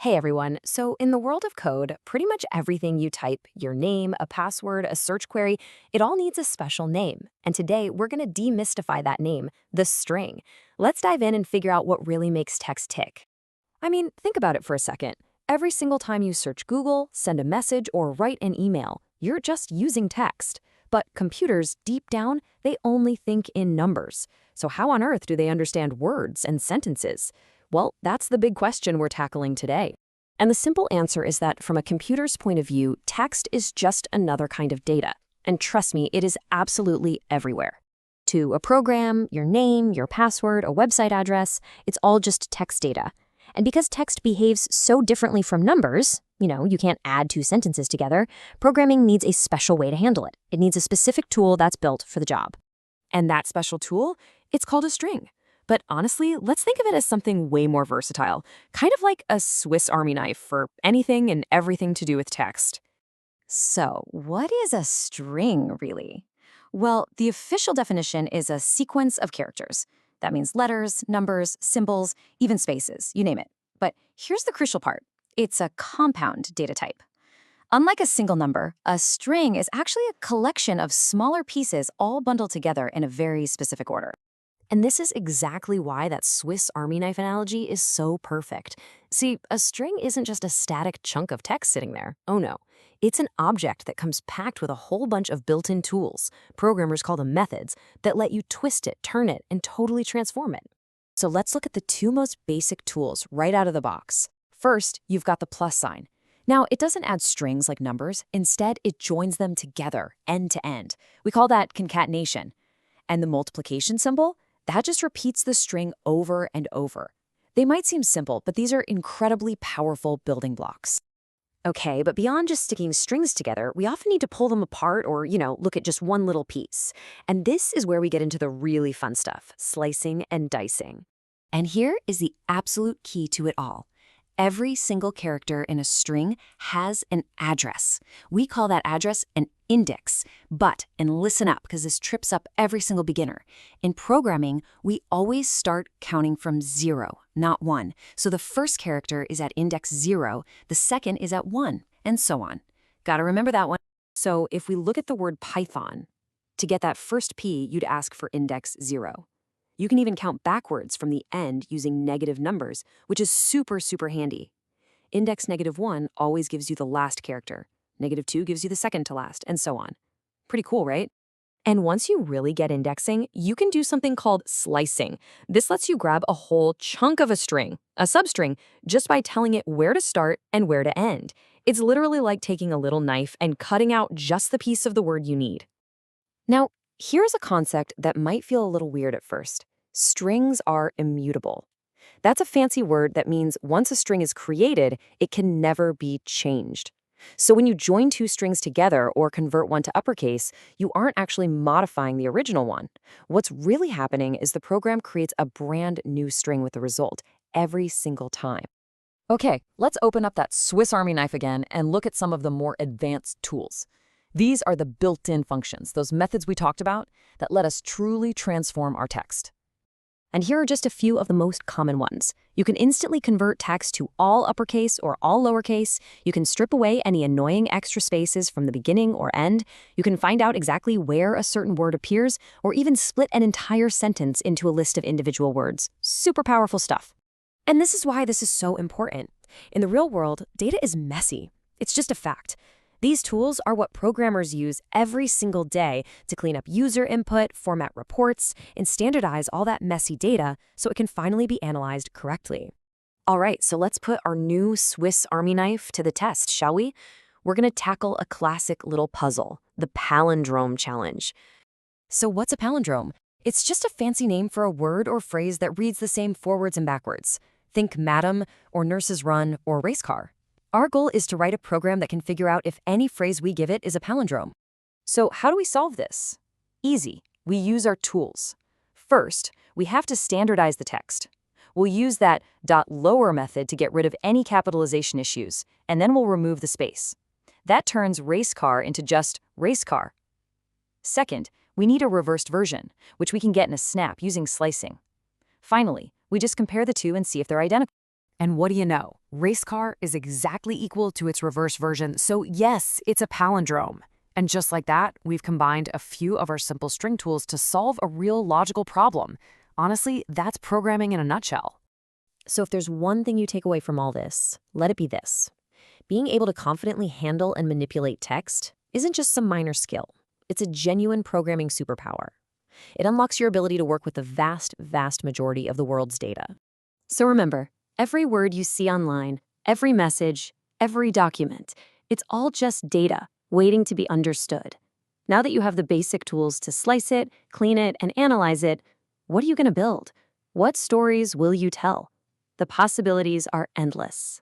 Hey everyone. So, in the world of code, pretty much everything you type, your name, a password, a search query, it all needs a special name. And today, we're going to demystify that name, the string. Let's dive in and figure out what really makes text tick. I mean, think about it for a second. Every single time you search Google, send a message, or write an email, you're just using text. But computers, deep down, they only think in numbers. So how on earth do they understand words and sentences? Well, that's the big question we're tackling today. And the simple answer is that from a computer's point of view, text is just another kind of data. And trust me, it is absolutely everywhere. To a program, your name, your password, a website address, it's all just text data. And because text behaves so differently from numbers, you can't add two sentences together, programming needs a special way to handle it. It needs a specific tool that's built for the job. And that special tool, it's called a string. But honestly, let's think of it as something way more versatile, kind of like a Swiss Army knife for anything and everything to do with text. So, what is a string, really? Well, the official definition is a sequence of characters. That means letters, numbers, symbols, even spaces, you name it. But here's the crucial part. It's a compound data type. Unlike a single number, a string is actually a collection of smaller pieces all bundled together in a very specific order. And this is exactly why that Swiss Army knife analogy is so perfect. See, a string isn't just a static chunk of text sitting there. Oh no. It's an object that comes packed with a whole bunch of built-in tools, programmers call them methods, that let you twist it, turn it, and totally transform it. So let's look at the two most basic tools right out of the box. First, you've got the plus sign. Now, it doesn't add strings like numbers. Instead, it joins them together, end to end. We call that concatenation. And the multiplication symbol? That just repeats the string over and over. They might seem simple, but these are incredibly powerful building blocks. Okay, but beyond just sticking strings together, we often need to pull them apart or, look at just one little piece. And this is where we get into the really fun stuff, slicing and dicing. And here is the absolute key to it all. Every single character in a string has an address. We call that address an index. And listen up, because this trips up every single beginner. In programming, we always start counting from 0, not 1. So the first character is at index 0, the second is at 1, and so on. Gotta remember that one. So if we look at the word Python, to get that first P, you'd ask for index 0. You can even count backwards from the end using negative numbers, which is super, super handy. Index -1 always gives you the last character. -2 gives you the second to last, and so on. Pretty cool, right? And once you really get indexing, you can do something called slicing. This lets you grab a whole chunk of a string, a substring, just by telling it where to start and where to end. It's literally like taking a little knife and cutting out just the piece of the word you need. Now, here's a concept that might feel a little weird at first. Strings are immutable. That's a fancy word that means once a string is created, it can never be changed. So when you join two strings together or convert one to uppercase, you aren't actually modifying the original one. What's really happening is the program creates a brand new string with the result every single time. Okay, let's open up that Swiss Army knife again and look at some of the more advanced tools. These are the built-in functions, those methods we talked about, that let us truly transform our text. And here are just a few of the most common ones. You can instantly convert text to all uppercase or all lowercase. You can strip away any annoying extra spaces from the beginning or end. You can find out exactly where a certain word appears, or even split an entire sentence into a list of individual words. Super powerful stuff. And this is why this is so important. In the real world, data is messy. It's just a fact. These tools are what programmers use every single day to clean up user input, format reports, and standardize all that messy data so it can finally be analyzed correctly. All right, so let's put our new Swiss Army knife to the test, shall we? We're going to tackle a classic little puzzle, the palindrome challenge. So what's a palindrome? It's just a fancy name for a word or phrase that reads the same forwards and backwards. Think madam, or nurse's run, or race car. Our goal is to write a program that can figure out if any phrase we give it is a palindrome. So how do we solve this? Easy. We use our tools. First, we have to standardize the text. We'll use that .lower method to get rid of any capitalization issues, and then we'll remove the space. That turns race car into just race car. Second, we need a reversed version, which we can get in a snap using slicing. Finally, we just compare the two and see if they're identical. And what do you know? Race car is exactly equal to its reverse version, so yes, it's a palindrome. And just like that, we've combined a few of our simple string tools to solve a real logical problem. Honestly, that's programming in a nutshell. So if there's one thing you take away from all this, let it be this. Being able to confidently handle and manipulate text isn't just some minor skill. It's a genuine programming superpower. It unlocks your ability to work with the vast, vast majority of the world's data. So remember, every word you see online, every message, every document, it's all just data waiting to be understood. Now that you have the basic tools to slice it, clean it, and analyze it, what are you going to build? What stories will you tell? The possibilities are endless.